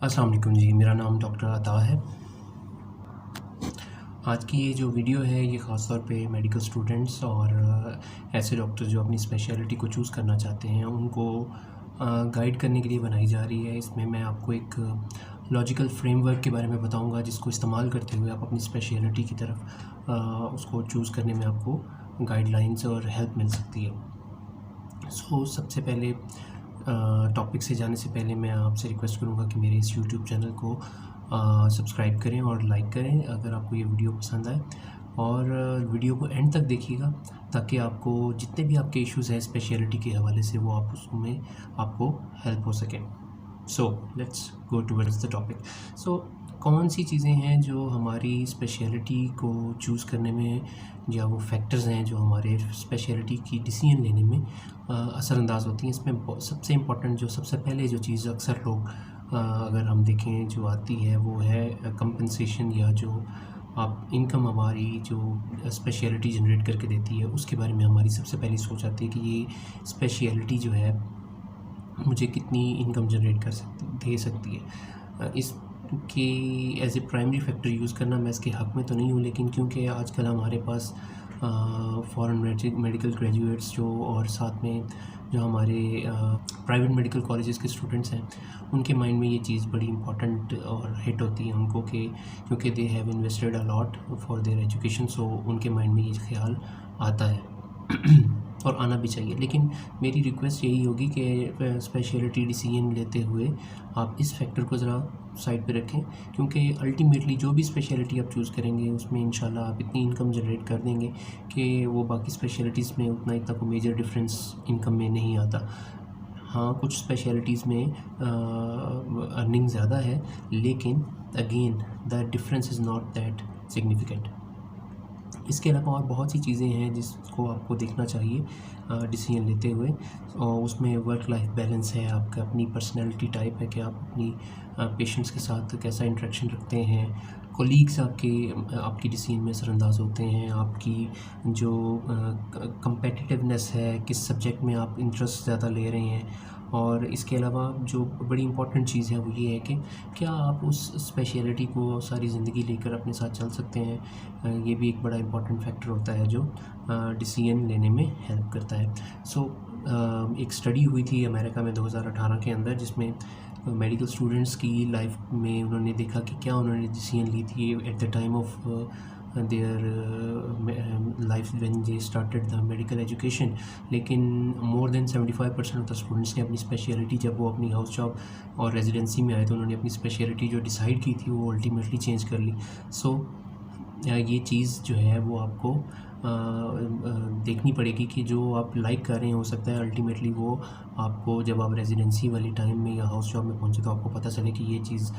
अस्सलाम वालेकुम जी, मेरा नाम डॉक्टर अता है। आज की ये जो वीडियो है ये ख़ास तौर पे मेडिकल स्टूडेंट्स और ऐसे डॉक्टर जो अपनी स्पेशलिटी को चूज़ करना चाहते हैं उनको गाइड करने के लिए बनाई जा रही है। इसमें मैं आपको एक लॉजिकल फ्रेमवर्क के बारे में बताऊंगा जिसको इस्तेमाल करते हुए आप अपनी स्पेशलिटी की तरफ उसको चूज़ करने में आपको गाइडलाइंस और हेल्प मिल सकती है। सबसे पहले टॉपिक से जाने से पहले मैं आपसे रिक्वेस्ट करूंगा कि मेरे इस यूट्यूब चैनल को सब्सक्राइब करें और लाइक करें अगर आपको ये वीडियो पसंद आए, और वीडियो को एंड तक देखिएगा ताकि आपको जितने भी आपके इश्यूज़ हैं स्पेशलिटी के हवाले से वो आप उसमें आपको हेल्प हो सके। So let's go towards the topic. कौन सी चीज़ें हैं जो हमारी स्पेशलिटी को चूज़ करने में, या वो फैक्टर्स हैं जो हमारे स्पेशलिटी की डिसीजन लेने में असरअंदाज होती हैं। इसमें सबसे इम्पोर्टेंट जो सबसे पहले जो चीज़ अक्सर लोग अगर हम देखें जो आती है वो है कंपनसेशन, या जो आप इनकम हमारी जो स्पेशलिटी जनरेट करके देती है उसके बारे में हमारी सबसे पहली सोच आती है कि ये स्पेशलिटी जो है मुझे कितनी इनकम जनरेट दे सकती है। इसके as a primary factor use करना मैं इसके हक़ में तो नहीं हूँ, लेकिन क्योंकि आजकल हमारे पास फॉरेन मेडिकल ग्रेजुएट्स जो और साथ में जो हमारे प्राइवेट मेडिकल कॉलेजेस के स्टूडेंट्स हैं उनके माइंड में ये चीज़ बड़ी इंपॉर्टेंट और हिट होती है उनको कि क्योंकि they have invested a lot for their education, so उनके माइंड में ये ख्याल आता है और आना भी चाहिए। लेकिन मेरी रिक्वेस्ट यही होगी कि स्पेशलिटी डिसीजन लेते हुए आप इस फैक्टर को ज़रा साइड पे रखें, क्योंकि अल्टीमेटली जो भी स्पेशलिटी आप चूज़ करेंगे उसमें इंशाल्लाह आप इतनी इनकम जनरेट कर देंगे कि वो बाकी स्पेशलिटीज़ में इतना कोई मेजर डिफरेंस इनकम में नहीं आता। हाँ, कुछ स्पेशलिटीज़ में अर्निंग ज़्यादा है, लेकिन again the difference is not that significant. इसके अलावा और बहुत सी चीज़ें हैं जिसको आपको देखना चाहिए डिसीजन लेते हुए, और उसमें वर्क लाइफ बैलेंस है, आपका अपनी पर्सनैलिटी टाइप है कि आप अपनी पेशेंट्स के साथ कैसा इंटरेक्शन रखते हैं, कोलीग्स आपकी डिसीजन में असरअंदाज होते हैं, आपकी जो कम्पेटिटिवनेस है, किस सब्जेक्ट में आप इंटरेस्ट ज़्यादा ले रहे हैं। और इसके अलावा जो बड़ी इंपॉर्टेंट चीज़ है वो ये है कि क्या आप उस स्पेशलिटी को सारी ज़िंदगी लेकर अपने साथ चल सकते हैं। ये भी एक बड़ा इंपॉर्टेंट फैक्टर होता है जो डिसीजन लेने में हेल्प करता है। एक स्टडी हुई थी अमेरिका में 2018 के अंदर, जिसमें मेडिकल स्टूडेंट्स की लाइफ में उन्होंने देखा कि क्या उन्होंने डिसीजन ली थी at the time of their life when they started the medical education। लेकिन more than 75% of the students ने अपनी स्पेशलिटी, जब वो अपनी हाउस जॉब और रेजिडेंसी में आए तो उन्होंने अपनी स्पेशलिटी जो डिसाइड की थी वो अल्टीमेटली चेंज कर ली। ये चीज़ जो है वो आपको देखनी पड़ेगी कि जो आप लाइक कर रहे हैं हो सकता है अल्टीमेटली वो आपको जब आप रेजिडेंसी वाली टाइम में या हाउस जॉब में पहुंचे तो आपको पता चले कि ये चीज़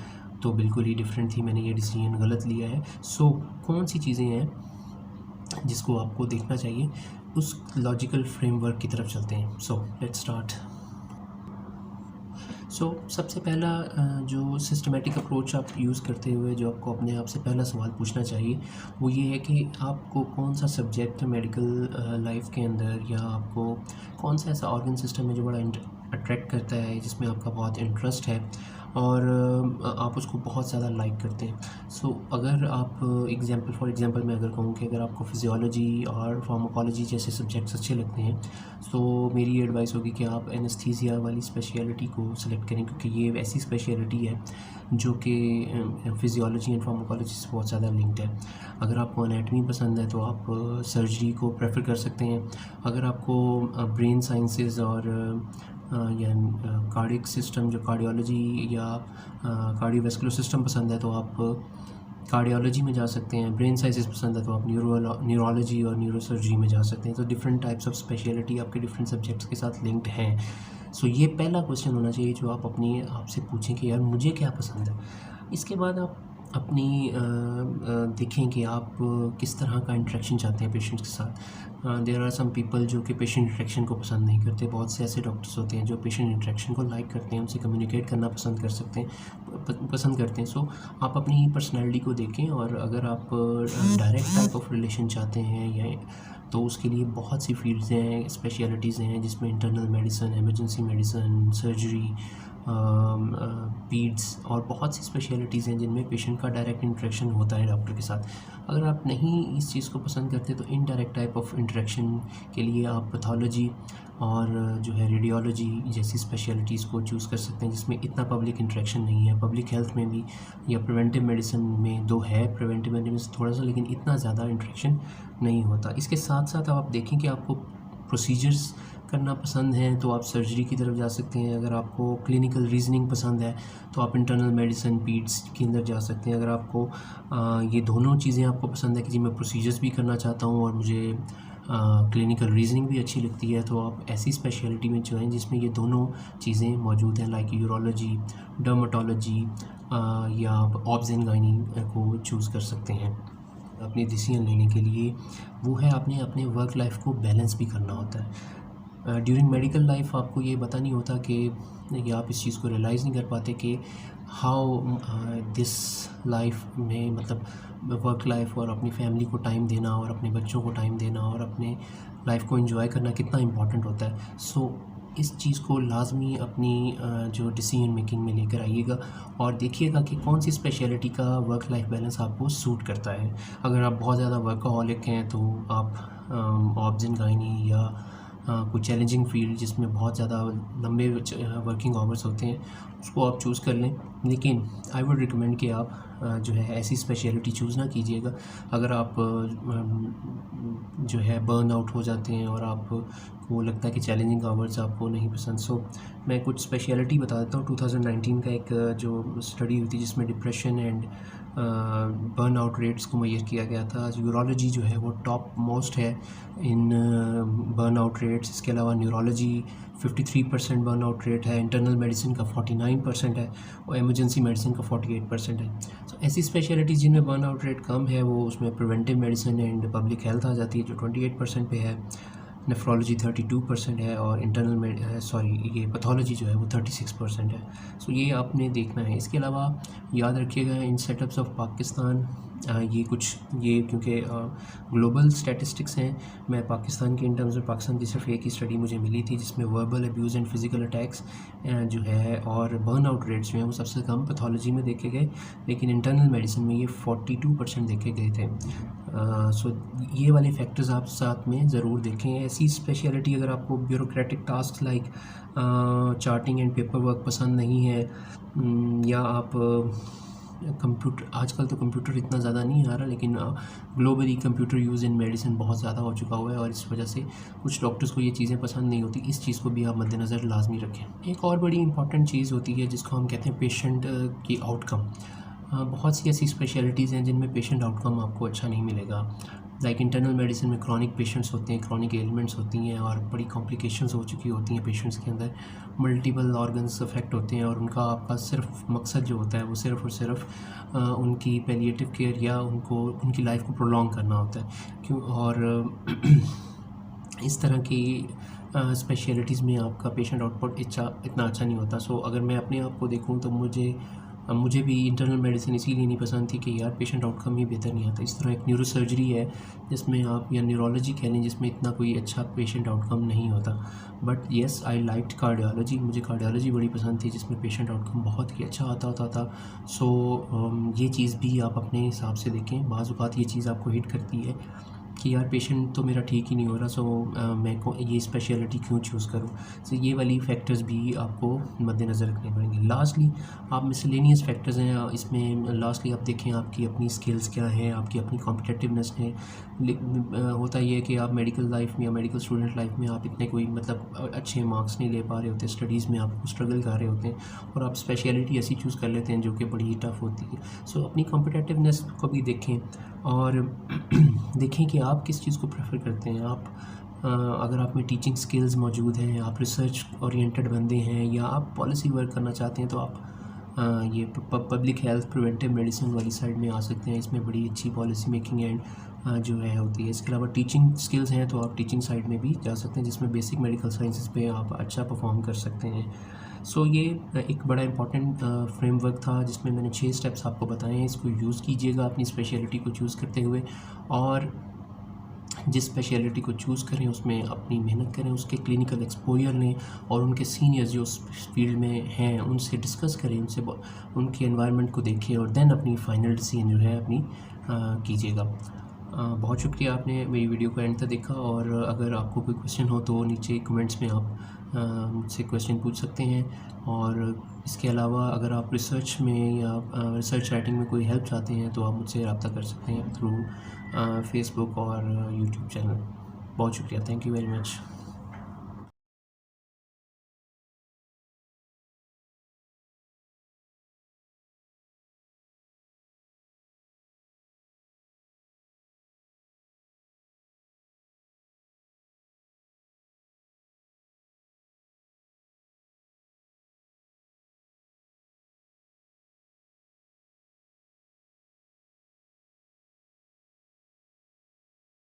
तो बिल्कुल ही डिफरेंट थी, मैंने ये डिसीजन गलत लिया है। कौन सी चीज़ें हैं जिसको आपको देखना चाहिए, उस लॉजिकल फ्रेमवर्क की तरफ चलते हैं। Let's start. सबसे पहला जो सिस्टमेटिक अप्रोच आप यूज़ करते हुए जो आपको अपने आप से पहला सवाल पूछना चाहिए वो ये है कि आपको कौन सा सब्जेक्ट मेडिकल लाइफ के अंदर, या आपको कौन सा ऐसा ऑर्गन सिस्टम है जो बड़ा अट्रैक्ट करता है, जिसमें आपका बहुत इंटरेस्ट है और आप उसको बहुत ज़्यादा लाइक करते हैं। अगर आप फॉर एग्ज़ाम्पल मैं अगर कहूँ कि अगर आपको फिजियोलॉजी और फार्माकोलॉजी जैसे सब्जेक्ट्स अच्छे लगते हैं तो मेरी एडवाइस होगी कि आप एनेस्थीसिया वाली स्पेशलिटी को सिलेक्ट करें, क्योंकि ये ऐसी स्पेशलिटी है जो कि फिजियोलॉजी एंड फार्माकोलॉजी से बहुत ज़्यादा लिंक्ड है। अगर आपको एनाटमी पसंद है तो आप सर्जरी को प्रेफर कर सकते हैं। अगर आपको ब्रेन साइंसेस और या कार्डियक सिस्टम जो कार्डियोलॉजी या कार्डियोवैस्कुलर सिस्टम पसंद है तो आप कार्डियोलॉजी में जा सकते हैं। ब्रेन साइंसेस पसंद है तो आप न्यूरोलॉजी और न्यूरोसर्जरी में जा सकते हैं। तो डिफरेंट टाइप्स ऑफ स्पेशलिटी आपके डिफरेंट सब्जेक्ट्स के साथ लिंक्ड हैं। ये पहला क्वेश्चन होना चाहिए जो आप अपनी आपसे पूछें कि यार मुझे क्या पसंद है। इसके बाद आप अपनी देखें कि आप किस तरह का इंटरेक्शन चाहते हैं पेशेंट्स के साथ। देयर आर सम पीपल जो कि पेशेंट इंटरेक्शन को पसंद नहीं करते। बहुत से ऐसे डॉक्टर्स होते हैं जो पेशेंट इंटरेक्शन को लाइक करते हैं, उनसे कम्युनिकेट करना पसंद करते हैं। आप अपनी पर्सनैलिटी को देखें, और अगर आप डायरेक्ट टाइप ऑफ रिलेशन चाहते हैं या तो उसके लिए बहुत सी फील्ड्स हैं, स्पेशलिटीज़ हैं, जिसमें internal medicine, emergency medicine, surgery पीड्स और बहुत सी स्पेशलिटीज़ हैं जिनमें पेशेंट का डायरेक्ट इंटरेक्शन होता है डॉक्टर के साथ। अगर आप नहीं इस चीज़ को पसंद करते तो इनडायरेक्ट टाइप ऑफ इंटरेक्शन के लिए आप पैथोलॉजी और जो है रेडियोलॉजी जैसी स्पेशलिटीज़ को चूज़ कर सकते हैं, जिसमें इतना पब्लिक इंटरेक्शन नहीं है। पब्लिक हेल्थ में भी या प्रिवेंटिव मेडिसिन में दो है, प्रिवेंटिव मेडिसिन थोड़ा सा, लेकिन इतना ज़्यादा इंटरेक्शन नहीं होता। इसके साथ साथ आप देखें कि आपको प्रोसीजर्स करना पसंद है तो आप सर्जरी की तरफ जा सकते हैं। अगर आपको क्लिनिकल रीजनिंग पसंद है तो आप इंटरनल मेडिसिन पीड्स के अंदर जा सकते हैं। अगर आपको ये दोनों चीज़ें आपको पसंद है कि जी मैं प्रोसीजर्स भी करना चाहता हूँ और मुझे क्लिनिकल रीजनिंग भी अच्छी लगती है, तो आप ऐसी स्पेशलिटी में जाएँ जिसमें ये दोनों चीज़ें मौजूद हैं, लाइक यूरोलॉजी, डर्मेटोलॉजी या आप ऑब्स एंड गायनी को चूज़ कर सकते हैं। अपनी डिसीजन लेने के लिए वो है आपने अपने वर्क लाइफ को बैलेंस भी करना होता है। ड्यूरिंग मेडिकल लाइफ आपको ये पता नहीं होता कि आप इस चीज़ को रियलाइज़ नहीं कर पाते कि हाउ दिस लाइफ में मतलब वर्क लाइफ और अपनी फैमिली को टाइम देना और अपने बच्चों को टाइम देना और अपने लाइफ को एंजॉय करना कितना इम्पॉर्टेंट होता है। सो इस चीज़ को लाजमी अपनी जो डिसीजन मेकिंग में लेकर आइएगा और देखिएगा कि कौन सी स्पेशलिटी का वर्क लाइफ बैलेंस आपको सूट करता है। अगर आप बहुत ज़्यादा वर्कaholic हैं तो आप ऑब्स एंड गायनी या कोई चैलेंजिंग फील्ड जिसमें बहुत ज़्यादा लंबे वर्किंग आवर्स होते हैं उसको आप चूज़ कर लें। लेकिन आई वुड रिकमेंड कि आप जो है ऐसी स्पेशलिटी चूज़ ना कीजिएगा अगर आप जो है बर्न आउट हो जाते हैं और आपको लगता है कि चैलेंजिंग आवर्स आपको नहीं पसंद। सो मैं कुछ स्पेशलिटी बता देता हूँ। 2019 का एक जो स्टडी हुई थी जिसमें depression and burn out rates को मेजर किया गया था। यूरोलॉजी जो है वो टॉप मोस्ट है इन बर्न आउट रेट्स। इसके अलावा न्यूरोलॉजी 53% बर्न आउट रेट है, इंटरनल मेडिसिन का 49% है और इमरजेंसी मेडिसिन का 48% है। सो ऐसी स्पेशलिटीज़ जिनमें बर्न आउट रेट कम है वो उसमें preventive medicine and public health आ जाती है जो 28% पे है, नेफ्रोलॉजी 32% है और ये पैथोलॉजी जो है वो 36% है। सो ये आपने देखना है। इसके अलावा याद रखिएगा इन सेटअप्स ऑफ पाकिस्तान ये क्योंकि ग्लोबल स्टैटिस्टिक्स हैं, मैं पाकिस्तान के इन टर्म्स में पाकिस्तान की सिर्फ एक ही स्टडी मुझे मिली थी जिसमें verbal abuse and physical attacks जो है और बर्न आउट रेट्स जो हैं वो सबसे कम पैथोलॉजी में देखे गए, लेकिन इंटरनल मेडिसिन में ये 42% देखे गए थे। सो ये वाले फैक्टर्स आप साथ में ज़रूर देखें। ऐसी स्पेशलिटी अगर आपको bureaucratic task like charting and paper work पसंद नहीं है या आप कंप्यूटर, आजकल तो कंप्यूटर इतना ज़्यादा नहीं आ रहा, लेकिन globally computer use in medicine बहुत ज़्यादा हो चुका हुआ है और इस वजह से कुछ डॉक्टर्स को ये चीज़ें पसंद नहीं होती। इस चीज़ को भी आप मद्देनज़र लाजमी रखें। एक और बड़ी इंपॉर्टेंट चीज़ होती है जिसको हम कहते हैं पेशेंट की आउटकम। बहुत सी ऐसी स्पेशलिटीज़ हैं जिनमें पेशेंट आउटकम आपको अच्छा नहीं मिलेगा। लाइक इंटरनल मेडिसिन में क्रॉनिक पेशेंट्स होते हैं, क्रॉनिक एलिमेंट्स होती हैं और बड़ी कॉम्प्लिकेशंस हो चुकी होती हैं पेशेंट्स के अंदर, मल्टीपल ऑर्गन्स अफेक्ट होते हैं और उनका आपका सिर्फ मकसद जो होता है वो सिर्फ और सिर्फ उनकी पैलिएटिव केयर या उनकी लाइफ को प्रोलॉन्ग करना होता है। और इस तरह की स्पेशलिटीज़ में आपका पेशेंट आउटपुट इतना अच्छा नहीं होता। सो अगर मैं अपने आप को देखूँ तो मुझे भी इंटरनल मेडिसिन इसीलिए नहीं पसंद थी कि यार पेशेंट आउटकम ही बेहतर नहीं आता। इस तरह एक न्यूरो सर्जरी है जिसमें आप, या न्यूरोलॉजी कह लें, जिसमें इतना कोई अच्छा पेशेंट आउटकम नहीं होता। But yes, I liked cardiology, मुझे कार्डियोलॉजी बड़ी पसंद थी जिसमें पेशेंट आउटकम बहुत ही अच्छा आता होता था। सो ये चीज़ भी आप अपने हिसाब से देखें। बाज़ औक़ात ये चीज़ आपको हिट करती है कि यार पेशेंट तो मेरा ठीक ही नहीं हो रहा, सो मैं को ये स्पेशलिटी क्यों चूज़ करूँ। सो ये वाली फैक्टर्स भी आपको मद्देनज़र रखने पड़ेंगे। लास्टली आप मिसलेनियस फैक्टर्स हैं, इसमें लास्टली आप देखें आपकी अपनी स्किल्स क्या हैं, आपकी अपनी कॉम्पिटिटिवनेस है। होता ये है कि आप मेडिकल लाइफ में या मेडिकल स्टूडेंट लाइफ में आप इतने कोई मतलब अच्छे मार्क्स नहीं ले पा रहे होते, स्टडीज़ में आप स्ट्रगल कर रहे होते हैं और आप स्पेशलिटी ऐसी चूज़ कर लेते हैं जो कि बड़ी टफ होती है। सो अपनी कॉम्पिटिटिवनेस को भी देखें और देखें कि आप किस चीज़ को प्रेफर करते हैं। आप अगर आप में टीचिंग स्किल्स मौजूद हैं, आप रिसर्च ओरिएंटेड बंदे हैं या आप पॉलिसी वर्क करना चाहते हैं तो आप ये पब्लिक हेल्थ प्रिवेंटिव मेडिसिन वाली साइड में आ सकते हैं। इसमें बड़ी अच्छी पॉलिसी मेकिंग एंड जो है होती है। इसके अलावा टीचिंग स्किल्स हैं तो आप टीचिंग साइड में भी जा सकते हैं जिसमें बेसिक मेडिकल साइंसेस पे आप अच्छा परफॉर्म कर सकते हैं। सो ये एक बड़ा इंपॉर्टेंट फ्रेमवर्क था जिसमें मैंने 6 स्टेप्स आपको बताए हैं। इसको यूज़ कीजिएगा अपनी स्पेशलिटी को चूज़ करते हुए और जिस स्पेशलिटी को चूज़ करें उसमें अपनी मेहनत करें, उसके क्लिनिकल एक्सपोजर लें और उनके सीनियर्स जो उस फील्ड में हैं उनसे डिस्कस करें, उनसे उनके एनवायरनमेंट को देखें और देन अपनी फाइनल डिसीजन जो है अपनी कीजिएगा। बहुत शुक्रिया आपने मेरी वीडियो को एंड तक देखा, और अगर आपको कोई क्वेश्चन हो तो नीचे कमेंट्स में आप मुझसे क्वेश्चन पूछ सकते हैं। और इसके अलावा अगर आप रिसर्च में या रिसर्च राइटिंग में कोई हेल्प चाहते हैं तो आप मुझसे रब्ता कर सकते हैं थ्रू फेसबुक और यूट्यूब चैनल। बहुत शुक्रिया, थैंक यू वेरी मच।